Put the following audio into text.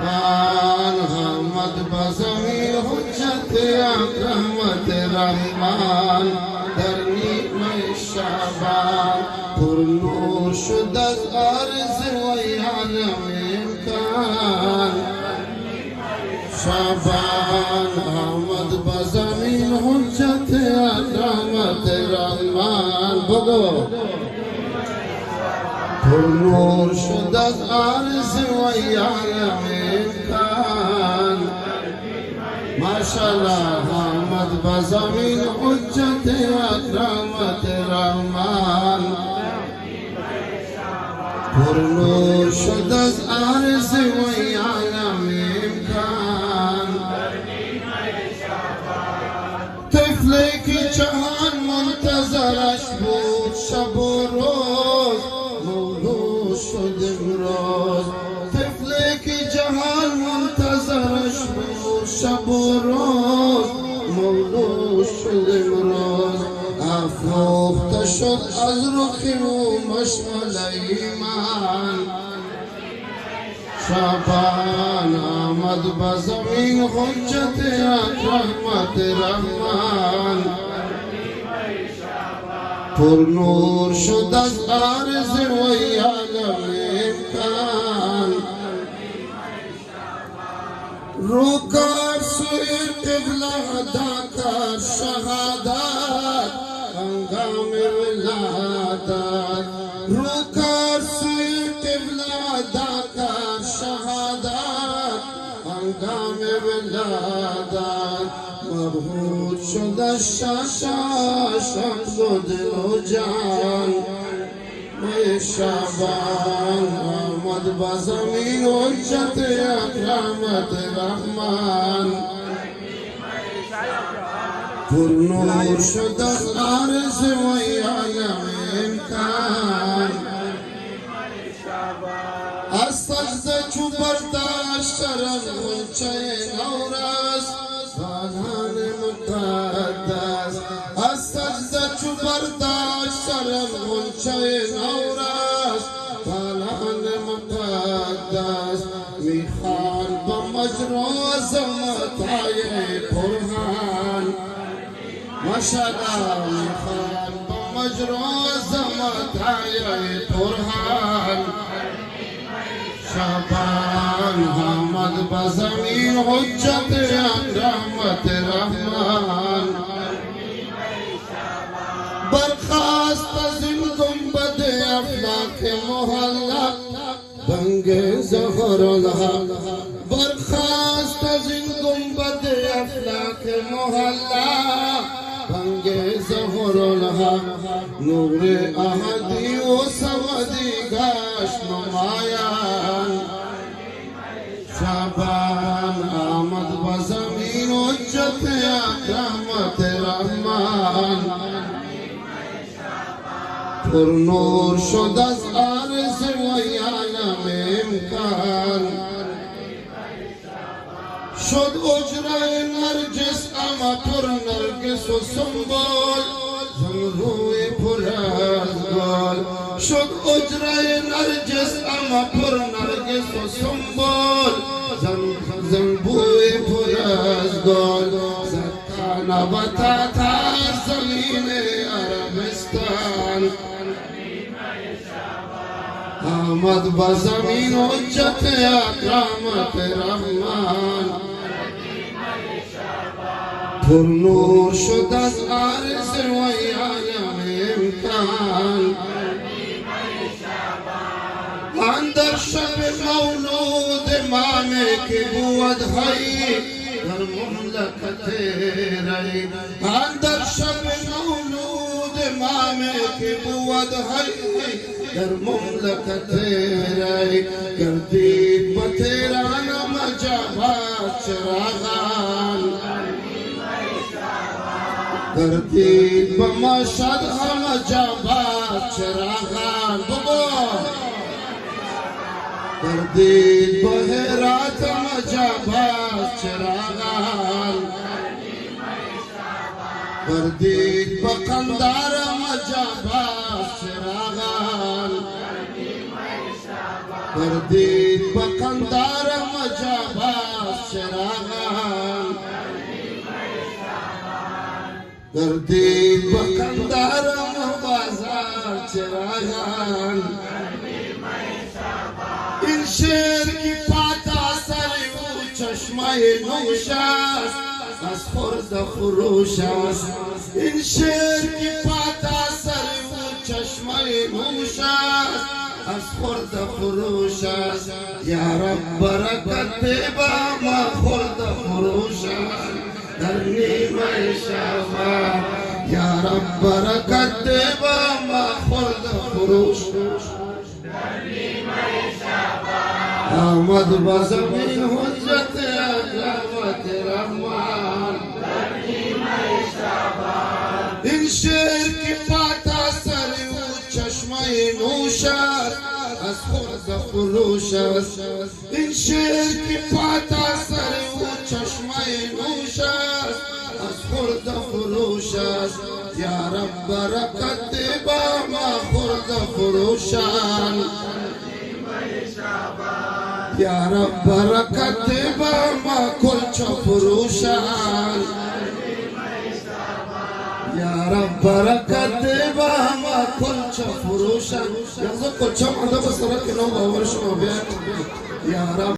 آمد بزمی حجت اکرمت رحمان در نیمه شعبان پر نور شد از عرض و عالم امکان شعبان آمد بزمین حجت اکرمت رحمان بگو پر نور شد از عرض و عالم امکان ماشاءالله آمد بزمین حجت اکرمت رحمان پر نور شد از عرض و عالم امکان طفلی که جهان منتظرش بود شب و روز مولود شد امروز طفلی که جهان منتظرش بود شب و روز مولود شد امروز افروخته شد از رخ و مشعل ایمان شعبان آمد بزمین حجت اکرمت رحمان پر نور شد از عرض و عالم امکان رو کر سوی قبله ادا کر شهادت هنگام ولادت رو کر سوی قبله ادا کر شهادت هنگام ولادت مبهوت شد از شمس و دل و جان شعبان آمد بزمین حجت اکرمت رحمان پر نور شد از عرض و عالم امکان از سجده چو برداشت شرم غنچه نورس بالان مقدس از سجده چو برداشت شرم غنچه نورس بالان مقدس میخوان با مجرا عظمتهای برهان ماشاءالله میخوان با مجرا عظمتهای برهان شعبان آمد بزمین حجت اکرمت رحمان برخاست از این گنبد افلاک محلق بنگ ظهرالحق برخاست از این گنبد افلاک محلق بنگ ظهرالحق نور احدی و سودی گشت نمایان شعبان آمد بزمین حجت اکرمت رحمان پر نور شد از عرض و عالم امکان شد اجره نرجس اما پر نرگس و سنبول زن روی پر از گل شد اجره نرجس اما پر نرگس و سنبول زن بوی پر از گل زدتا نبتات از زمین عربستان آمد بزمین حجت اکرمت رحمان پر نور شد از عرض و عالم امکان اندر شب مولود امام کی بود هی در مملکت ری اندر شب مولود امام کی بود هی در مملکت ری گردید بطیران مجابات چراغان گردید بمشهد مجابات چراغان بابا گردید بهرات مجابات چراغان گردید بقندار مجابات چراغان گردید بقندار مجابات مجابات چراغان گردید بکندر بازار چراغان این شعر کی پاتا سری و چشمه نوش است از خورد خروش است این شعر کی پاتا سری و چشمه نوش است از خورد خروش است یا رب برکت با ما خورد خروش است در نیمه شبان یا رب برکت با ما خورد خروش آمد بزمین حجت اقامت رحمان این شعر کی پاتا سری و چشمه نوشد از خورد خروش است این شعر کی پاتا سری و چشمه نوشد از خورد خروش است یا رب برکت با ما خورد خروشان یا رب برکت با ما کلچ فروشان یا رب برکت با ما کلچ فروشان یعنی کلچ ماده بسرعت کنم باور شما بیاد یا رب